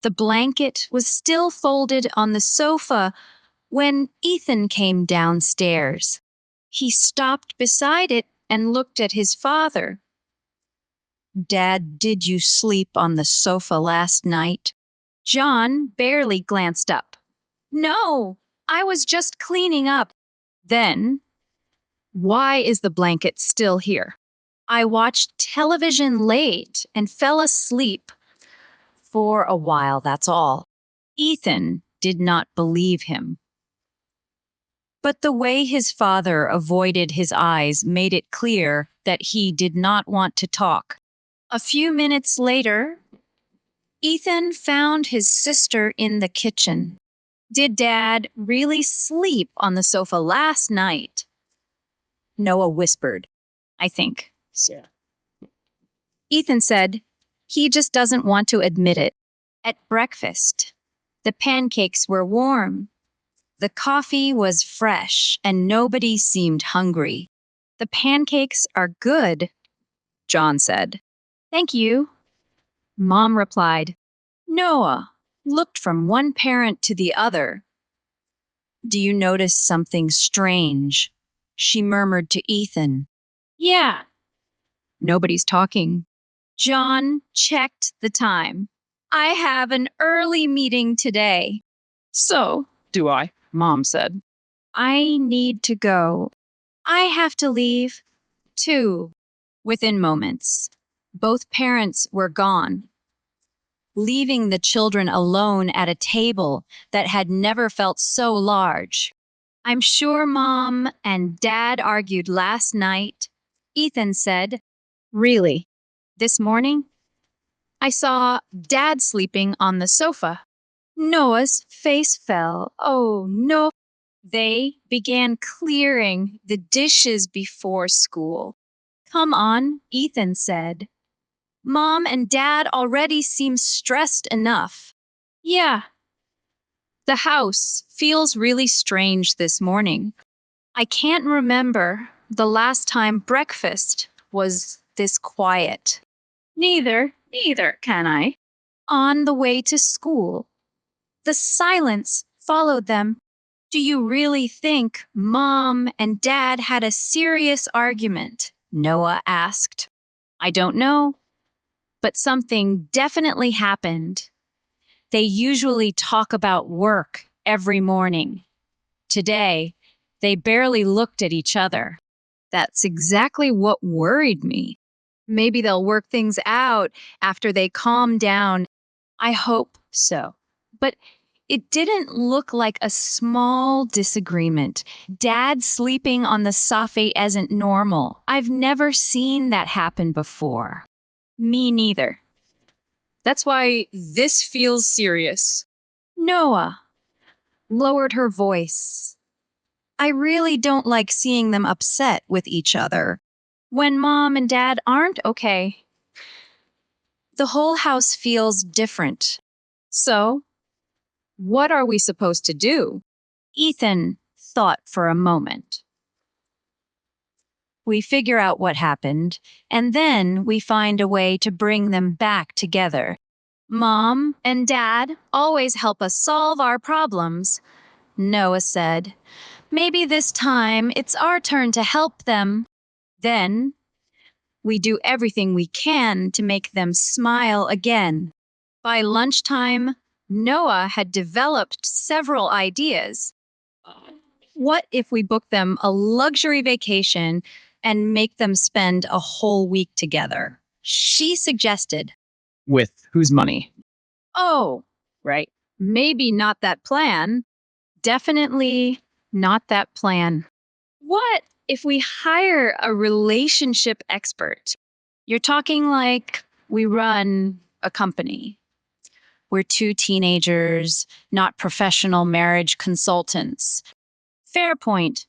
The blanket was still folded on the sofa when Ethan came downstairs. He stopped beside it and looked at his father. "Dad, did you sleep on the sofa last night?" John barely glanced up. "No, I was just cleaning up." "Then, why is the blanket still here?" "I watched television late and fell asleep." "For a while, that's all." Ethan did not believe him. But the way his father avoided his eyes made it clear that he did not want to talk. A few minutes later, Ethan found his sister in the kitchen. "Did Dad really sleep on the sofa last night?" Noah whispered, "I think." Yeah. Ethan said he just doesn't want to admit it. At breakfast, the pancakes were warm. The coffee was fresh, and nobody seemed hungry. "The pancakes are good," John said. "Thank you," Mom replied. Noah looked from one parent to the other. "Do you notice something strange?" she murmured to Ethan. "Yeah." Nobody's talking. John checked the time. "I have an early meeting today." So, do I, Mom said. "I need to go." "I have to leave, too." Within moments, both parents were gone, leaving the children alone at a table that had never felt so large. "I'm sure Mom and Dad argued last night," Ethan said. "Really? This morning?" "I saw Dad sleeping on the sofa." Noah's face fell. "Oh, no." They began clearing the dishes before school. "Come on," Ethan said. "Mom and Dad already seem stressed enough." "Yeah." "The house feels really strange this morning. I can't remember the last time breakfast was this quiet." Neither can I." On the way to school, the silence followed them. "Do you really think Mom and Dad had a serious argument?" Noah asked. "I don't know, but something definitely happened. They usually talk about work every morning. Today, they barely looked at each other." That's exactly what worried me. Maybe they'll work things out after they calm down. I hope so. But it didn't look like a small disagreement. Dad sleeping on the sofa isn't normal. I've never seen that happen before. Me neither. That's why this feels serious. Noah lowered her voice. "I really don't like seeing them upset with each other when Mom and Dad aren't okay. The whole house feels different." So, what are we supposed to do? Ethan thought for a moment. "We figure out what happened, and then we find a way to bring them back together. Mom and Dad always help us solve our problems," Noah said. "Maybe this time it's our turn to help them. Then we do everything we can to make them smile again." By lunchtime, Noah had developed several ideas. What if we book them a luxury vacation and make them spend a whole week together? She suggested. With whose money? "Oh, right. Maybe not that plan. Definitely not that plan. What if we hire a relationship expert?" "You're talking like we run a company. We're two teenagers, not professional marriage consultants." "Fair point.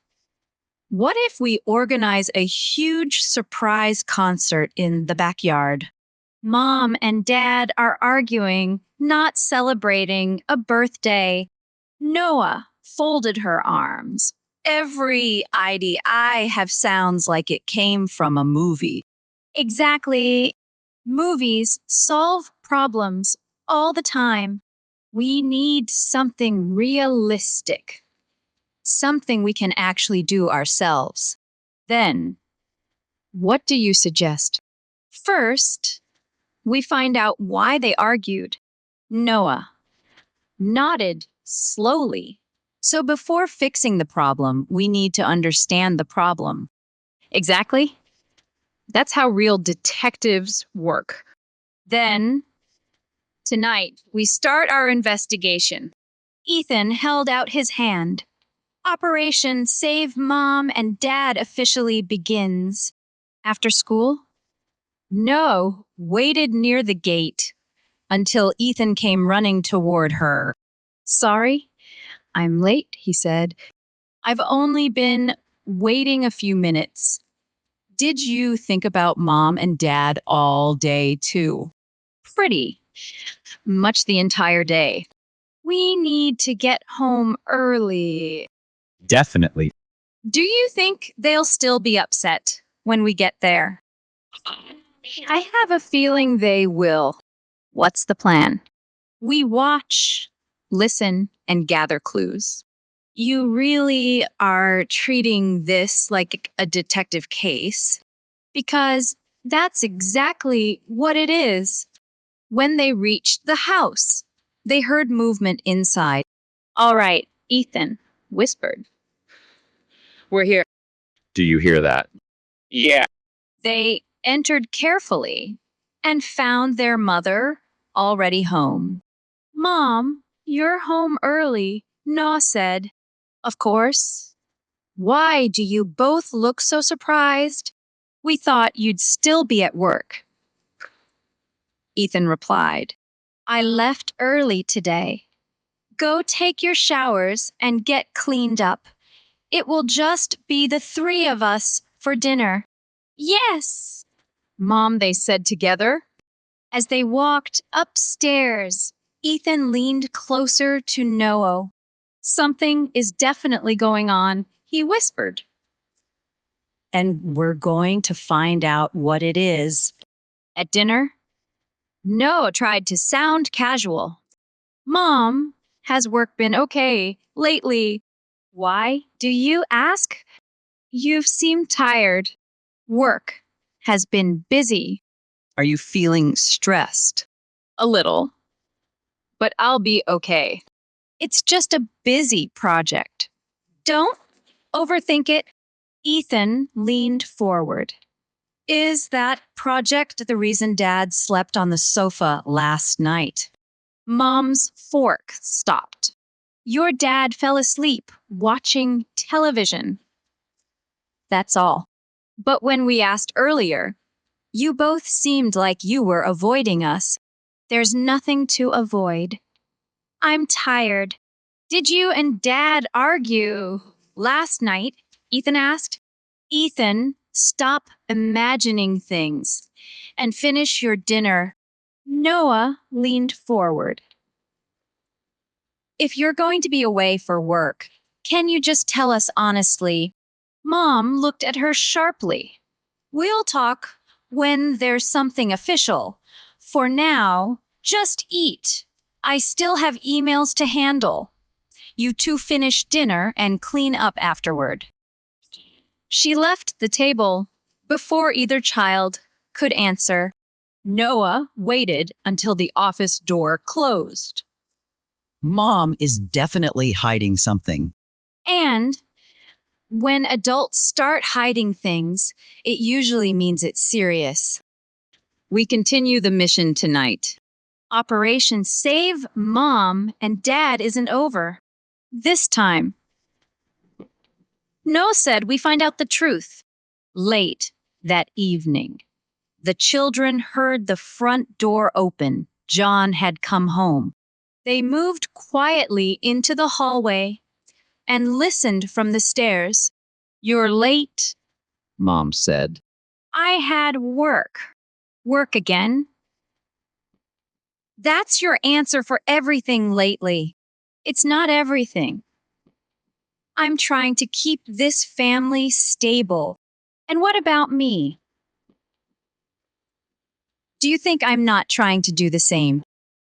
What if we organize a huge surprise concert in the backyard? Mom and Dad are arguing, not celebrating a birthday." Noah folded her arms. "Every idea I have sounds like it came from a movie." "Exactly. Movies solve problems all the time. We need something realistic, something we can actually do ourselves. Then, what do you suggest? First, we find out why they argued. Noah nodded slowly. So before fixing the problem, we need to understand the problem. Exactly. That's how real detectives work. Then, Tonight, we start our investigation. Ethan held out his hand. Operation Save Mom and Dad officially begins. After school? No, waited near the gate until Ethan came running toward her. Sorry, I'm late, he said. I've only been waiting a few minutes. Did you think about Mom and Dad all day, too? Pretty much the entire day. We need to get home early. Definitely. Do you think they'll still be upset when we get there? I have a feeling they will. What's the plan? We watch, listen, and gather clues. You really are treating this like a detective case because that's exactly what it is. When they reached the house, they heard movement inside. All right, Ethan whispered. We're here. Do you hear that? Yeah, They entered carefully and found their mother already home. Mom, you're home early, Noah said. Of course. Why do you both look so surprised? We thought you'd still be at work. Ethan replied, I left early today. Go take your showers and get cleaned up. It will just be the three of us for dinner. Yes, Mom, they said together. as they walked upstairs, Ethan leaned closer to Noah. Something is definitely going on, he whispered. And we're going to find out what it is. At dinner, Noah tried to sound casual. Mom, has work been okay lately? Why do you ask? You've seemed tired. Work has been busy. Are you feeling stressed? A little. But I'll be okay. It's just a busy project. Don't overthink it. Ethan leaned forward. Is that project the reason Dad slept on the sofa last night? Mom's fork stopped. Your dad fell asleep watching television. That's all. But when we asked earlier, you both seemed like you were avoiding us. There's nothing to avoid. I'm tired. Did you and Dad argue last night? Ethan asked. Ethan, stop imagining things and finish your dinner. Noah leaned forward. If you're going to be away for work, can you just tell us honestly? Mom looked at her sharply. We'll talk when there's something official. For now, just eat. I still have emails to handle. You two finish dinner and clean up afterward. She left the table before either child could answer. Noah waited until the office door closed. Mom is definitely hiding something. And when adults start hiding things, it usually means it's serious. We continue the mission tonight. Operation Save Mom and Dad isn't over. This time, Noah said we find out the truth. Late that evening, the children heard the front door open. John had come home. They moved quietly into the hallway and listened from the stairs. You're late, Mom said. I had work. Work again? That's your answer for everything lately. It's not everything. I'm trying to keep this family stable. And what about me? Do you think I'm not trying to do the same?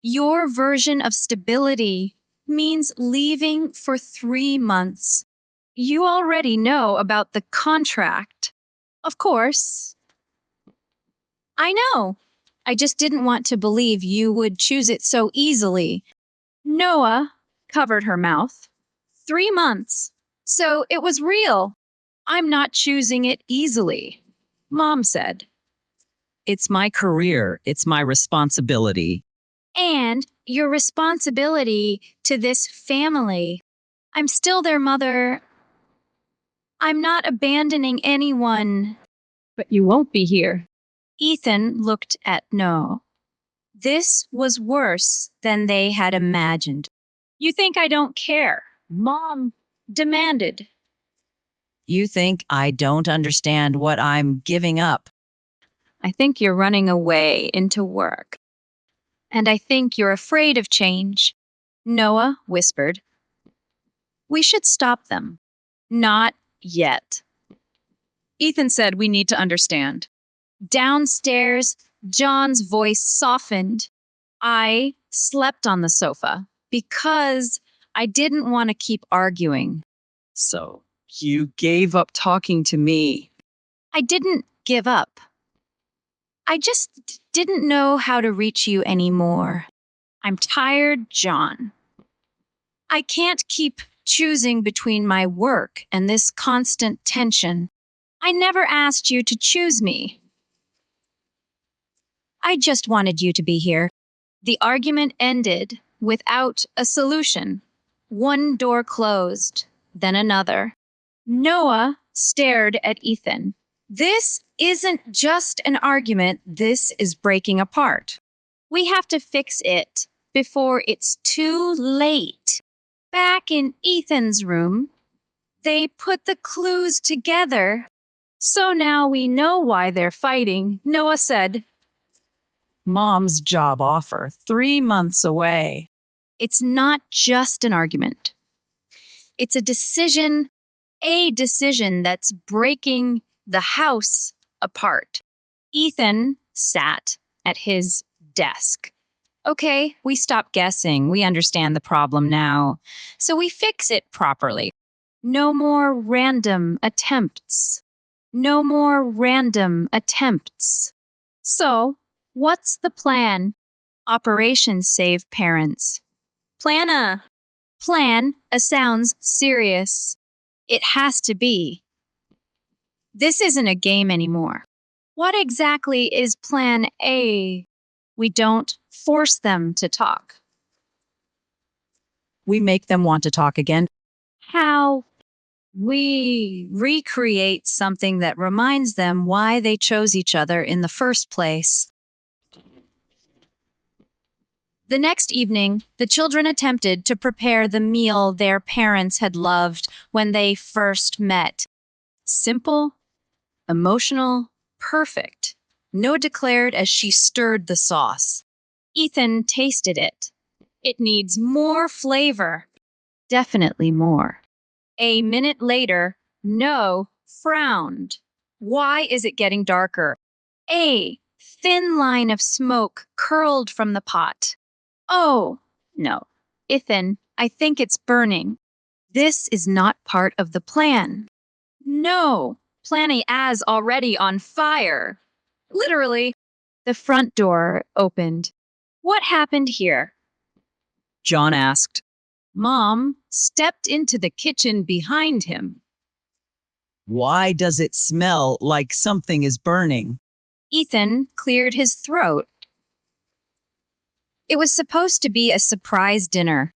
Your version of stability means leaving for 3 months. You already know about the contract. Of course. I know. I just didn't want to believe you would choose it so easily. Noah covered her mouth. 3 months. So it was real. I'm not choosing it easily, Mom said. It's my career. It's my responsibility. And your responsibility to this family. I'm still their mother. I'm not abandoning anyone. But you won't be here. Ethan looked at Noah. This was worse than they had imagined. You think I don't care? Mom demanded. You think I don't understand what I'm giving up? I think you're running away into work. And I think you're afraid of change. Noah whispered. We should stop them. Not yet. Ethan said we need to understand. Downstairs, John's voice softened. I slept on the sofa because I didn't want to keep arguing. So you gave up talking to me. I didn't give up. I just didn't know how to reach you anymore. I'm tired, John. I can't keep choosing between my work and this constant tension. I never asked you to choose me. I just wanted you to be here. The argument ended without a solution. One door closed, then another. Noah stared at Ethan. This isn't just an argument, this is breaking apart. We have to fix it before it's too late. Back in Ethan's room, they put the clues together. So now we know why they're fighting, Noah said. Mom's job offer, 3 months away. It's not just an argument. It's a decision that's breaking the house apart. Ethan sat at his desk. Okay, we stop guessing. We understand the problem now. So we fix it properly. No more random attempts. No more random attempts. So, what's the plan? Operation Save Parents. Plan sounds serious. It has to be. This isn't a game anymore. What exactly is Plan A? We don't force them to talk. We make them want to talk again. How? We recreate something that reminds them why they chose each other in the first place. The next evening, the children attempted to prepare the meal their parents had loved when they first met. Simple, emotional, perfect. Noah declared as she stirred the sauce. Ethan tasted it. It needs more flavor. Definitely more. A minute later, Noah frowned. Why is it getting darker? A thin line of smoke curled from the pot. Oh, no. Ethan, I think it's burning. This is not part of the plan. No, Plan A's already on fire. Literally. The front door opened. What happened here? John asked. Mom stepped into the kitchen behind him. Why does it smell like something is burning? Ethan cleared his throat. It was supposed to be a surprise dinner.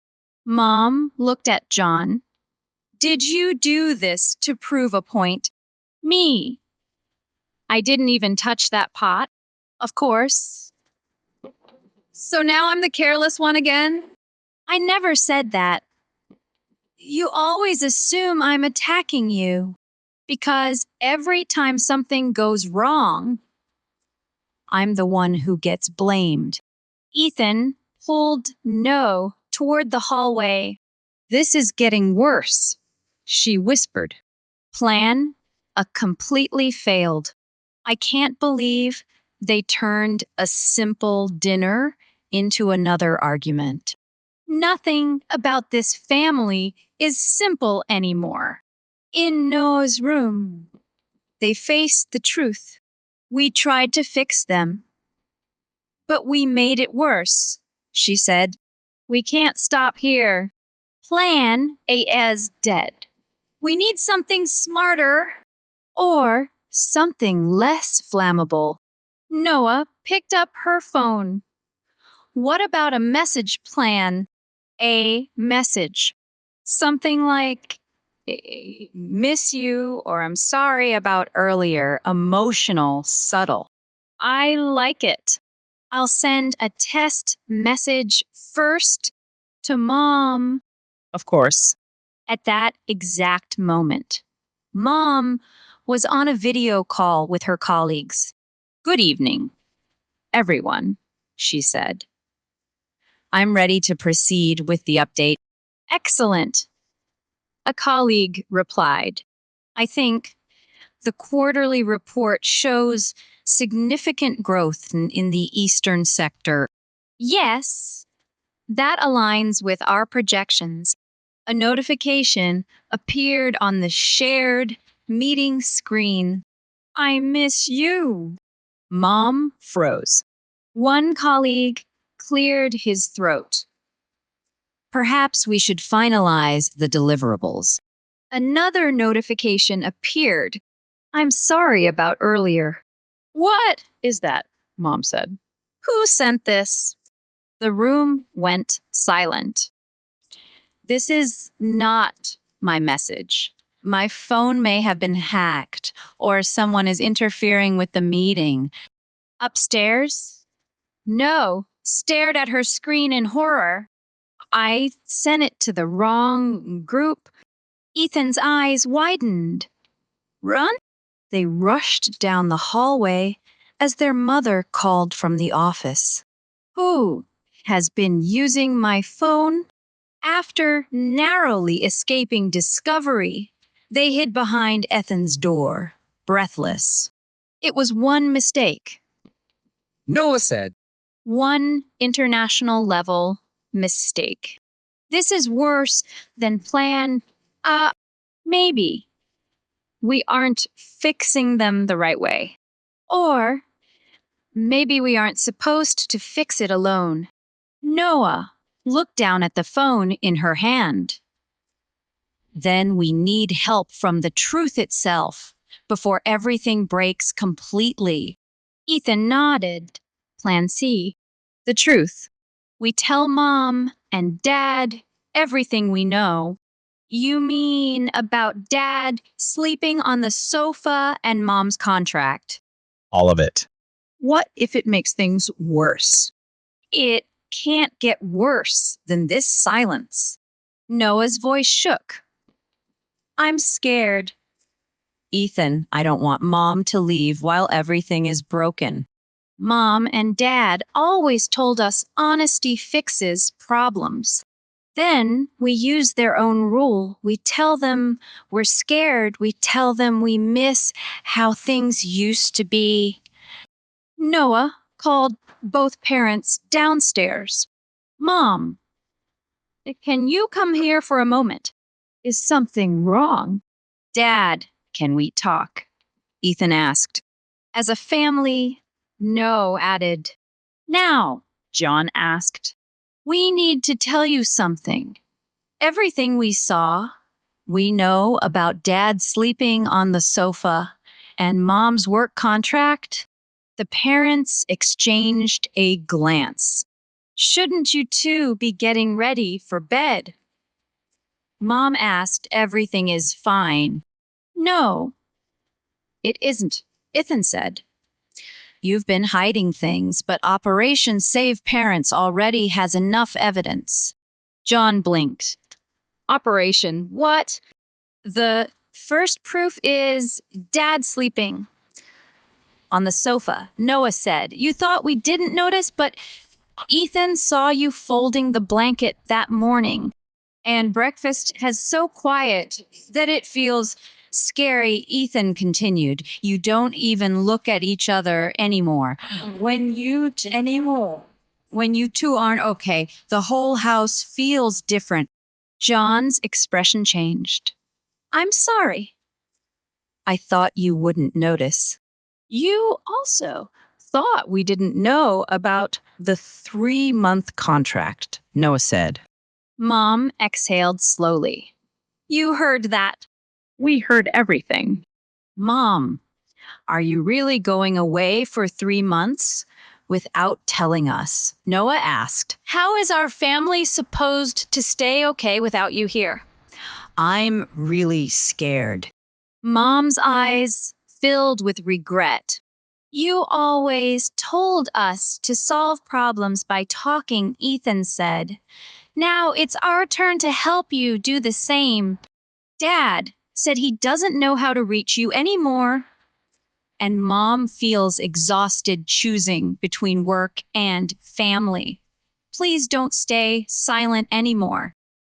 Mom looked at John. Did you do this to prove a point? Me. I didn't even touch that pot. Of course. So now I'm the careless one again? I never said that. You always assume I'm attacking you. Because every time something goes wrong, I'm the one who gets blamed. Ethan pulled Noah toward the hallway. This is getting worse, she whispered. Plan completely failed. I can't believe they turned a simple dinner into another argument. Nothing about this family is simple anymore. In Noah's room, they faced the truth. We tried to fix them, but we made it worse, she said. We can't stop here. Plan A is dead. We need something smarter or something less flammable. Noah picked up her phone. What about a message plan? A message. Something like, miss you, or I'm sorry about earlier. Emotional, subtle. I like it. I'll send a test message first to Mom. Of course. At that exact moment, Mom was on a video call with her colleagues. Good evening, everyone, she said. I'm ready to proceed with the update. Excellent, a colleague replied. I think the quarterly report shows significant growth in the eastern sector. Yes, that aligns with our projections. A notification appeared on the shared meeting screen. I miss you. Mom froze. One colleague cleared his throat. Perhaps we should finalize the deliverables. Another notification appeared. I'm sorry about earlier. What is that? Mom said. Who sent this? The room went silent. This is not my message. My phone may have been hacked, or someone is interfering with the meeting. Upstairs? No, stared at her screen in horror. I sent it to the wrong group. Ethan's eyes widened. Run? They rushed down the hallway as their mother called from the office. Who has been using my phone? After narrowly escaping discovery, they hid behind Ethan's door, breathless. It was one mistake, Noah said. one international level mistake. This is worse than plan. Maybe. We aren't fixing them the right way. Or maybe we aren't supposed to fix it alone. Noah looked down at the phone in her hand. Then we need help from the truth itself before everything breaks completely. Ethan nodded. Plan C. The truth. We tell Mom and Dad everything we know. You mean about Dad sleeping on the sofa and Mom's contract? All of it. What if it makes things worse? It can't get worse than this silence. Noah's voice shook. I'm scared. Ethan, I don't want Mom to leave while everything is broken. Mom and Dad always told us honesty fixes problems. Then we use their own rule. We tell them we're scared. We tell them we miss how things used to be. Noah called both parents downstairs. Mom, can you come here for a moment? Is something wrong? Dad, can we talk? Ethan asked. As a family, no added. Now, John asked. We need to tell you something. Everything we saw, we know about Dad sleeping on the sofa and Mom's work contract. The parents exchanged a glance. Shouldn't you two be getting ready for bed? Mom asked, everything is fine. No, it isn't, Ethan said. You've been hiding things, but Operation Save Parents already has enough evidence. John blinked. Operation what? The first proof is Dad sleeping on the sofa. Noah said, you thought we didn't notice, but Ethan saw you folding the blanket that morning. And breakfast has so quiet that it feels scary. Ethan continued, you don't even look at each other anymore. When you anymore. when you two aren't okay. The whole house feels different. John's expression changed. I'm sorry. I thought you wouldn't notice. You also thought we didn't know about The 3-month contract, Noah said. Mom exhaled slowly. You heard that. We heard everything. Mom, are you really going away for 3 months without telling us? Noah asked. How is our family supposed to stay okay without you here? I'm really scared. Mom's eyes filled with regret. You always told us to solve problems by talking, Ethan said. Now it's our turn to help you do the same. Dad said he doesn't know how to reach you anymore. And Mom feels exhausted choosing between work and family. Please don't stay silent anymore.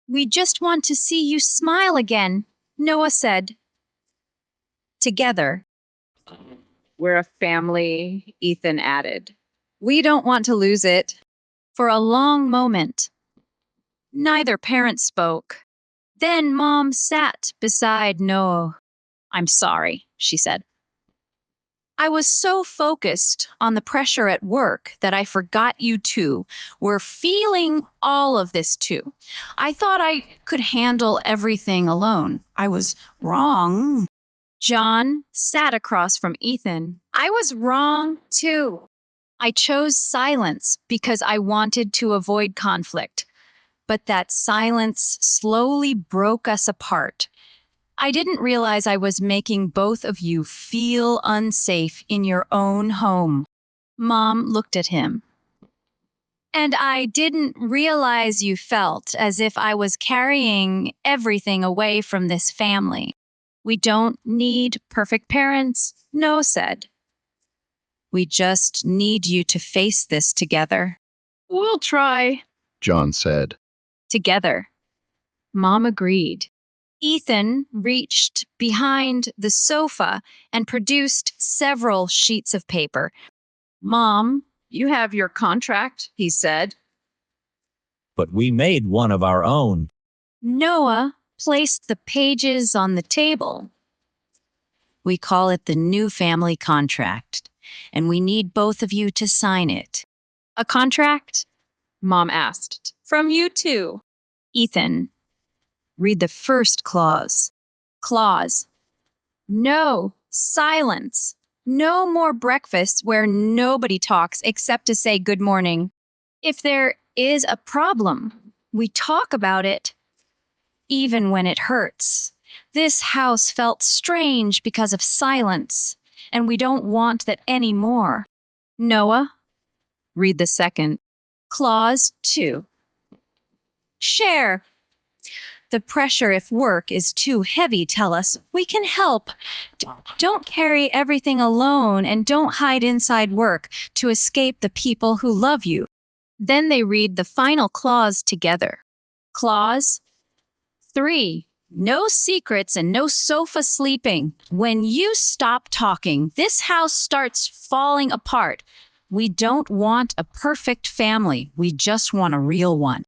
We just want to see you smile again, Noah said. Together, We're a family, Ethan added. we don't want to lose it. For a long moment, neither parent spoke. Then Mom sat beside Noah. I'm sorry, she said. I was so focused on the pressure at work that I forgot you two were feeling all of this too. I thought I could handle everything alone. I was wrong. John sat across from Ethan. I was wrong too. I chose silence because I wanted to avoid conflict. But that silence slowly broke us apart. I didn't realize I was making both of you feel unsafe in your own home. Mom looked at him. And I didn't realize you felt as if I was carrying everything away from this family. We don't need perfect parents, Noah said. We just need you to face this together. We'll try. John said. Together. Mom agreed. Ethan reached behind the sofa and produced several sheets of paper. Mom, You have your contract, he said. But we made one of our own. Noah placed the pages on the table. We call it the new family contract, and we need both of you to sign it. A contract? Mom asked. From you two. Ethan, read the first clause. Clause. No silence. No more breakfasts where nobody talks except to say good morning. If there is a problem, we talk about it, even when it hurts. This house felt strange because of silence, and we don't want that anymore. Noah, read the second. Clause 2. Share. The pressure if work is too heavy, tell us. We can help. Don't carry everything alone and don't hide inside work to escape the people who love you. Then they read the final clause together. Clause 3. No secrets and no sofa sleeping. When you stop talking, this house starts falling apart. We don't want a perfect family. We just want a real one.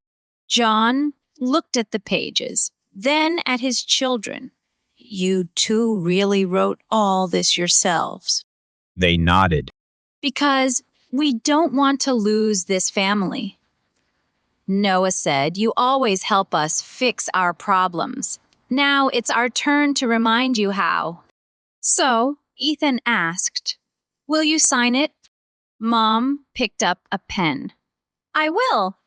John looked at the pages, then at his children. You two really wrote all this yourselves. They nodded. Because we don't want to lose this family. Noah said, you always help us fix our problems. Now it's our turn to remind you how. So Ethan asked, will you sign it? Mom picked up a pen. I will.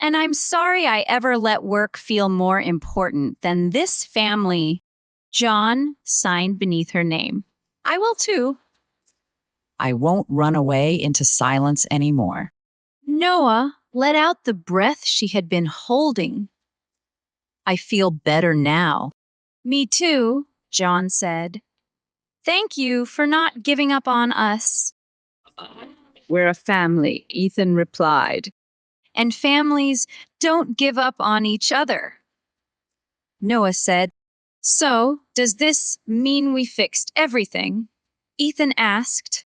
And I'm sorry I ever let work feel more important than this family. John signed beneath her name. I will too. I won't run away into silence anymore. Noah let out the breath she had been holding. I feel better now. Me too, John said. Thank you for not giving up on us. We're a family, Ethan replied. And families don't give up on each other. Noah said, so does this mean we fixed everything? Ethan asked.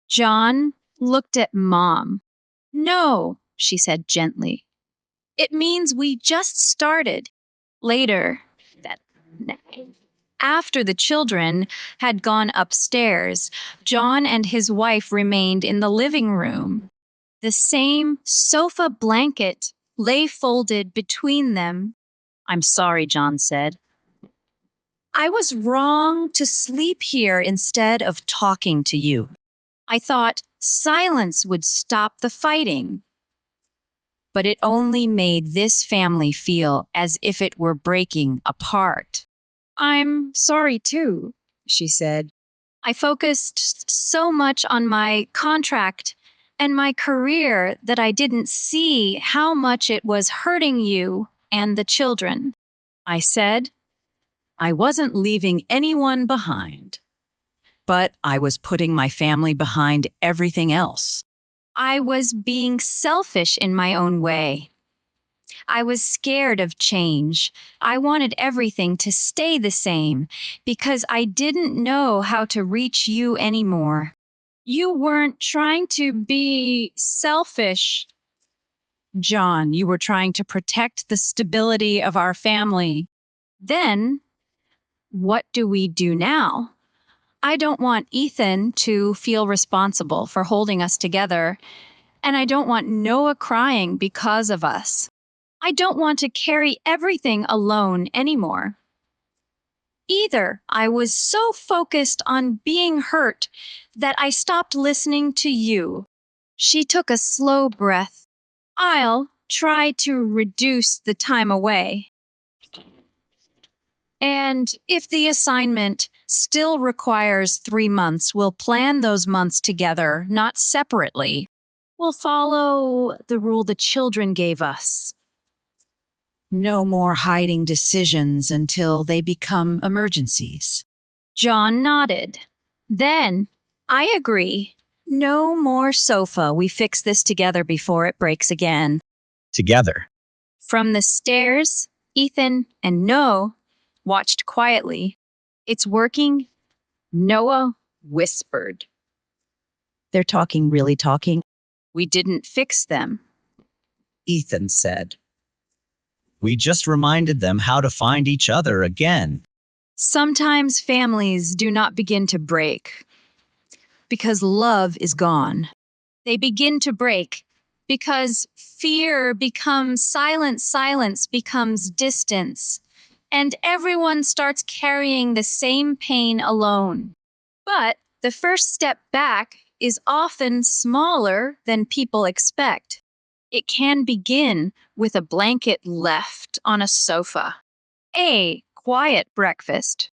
John looked at Mom. No, she said gently. It means we just started. Later, that night, after the children had gone upstairs, John and his wife remained in the living room. The same sofa blanket lay folded between them. I'm sorry, John said. I was wrong to sleep here Instead of talking to you, I thought silence would stop the fighting. but it only made this family feel as if it were breaking apart. I'm sorry too, she said. I focused so much on my contract and my career that I didn't see how much it was hurting you and the children. I said, I wasn't leaving anyone behind, but I was putting my family behind everything else. I was being selfish in my own way. I was scared of change. I wanted everything to stay the same because I didn't know how to reach you anymore. You weren't trying to be selfish. John, you were trying to protect the stability of our family. Then, what do we do now? I don't want Ethan to feel responsible for holding us together, and I don't want Noah crying because of us. I don't want to carry everything alone anymore. Either I was so focused on being hurt that I stopped listening to you. She took a slow breath. I'll try to reduce the time away. And if the assignment still requires 3 months, we'll plan those months together, not separately. We'll follow the rule the children gave us. No more hiding decisions until they become emergencies. John nodded. Then, I agree. No more sofa. We fix this together before it breaks again. Together. From the stairs, Ethan and Noah watched quietly. It's working, Noah whispered. They're talking, really talking, We didn't fix them. Ethan said. We just reminded them how to find each other again. Sometimes families do not begin to break because love is gone. They begin to break because fear becomes silence becomes distance, and everyone starts carrying the same pain alone. But the first step back is often smaller than people expect. It can begin with a blanket left on a sofa, a quiet breakfast,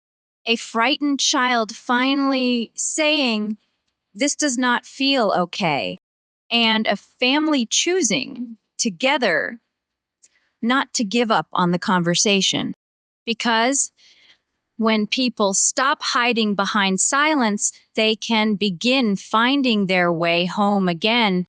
a frightened child finally saying, "This does not feel okay," and a family choosing together not to give up on the conversation. Because when people stop hiding behind silence, they can begin finding their way home again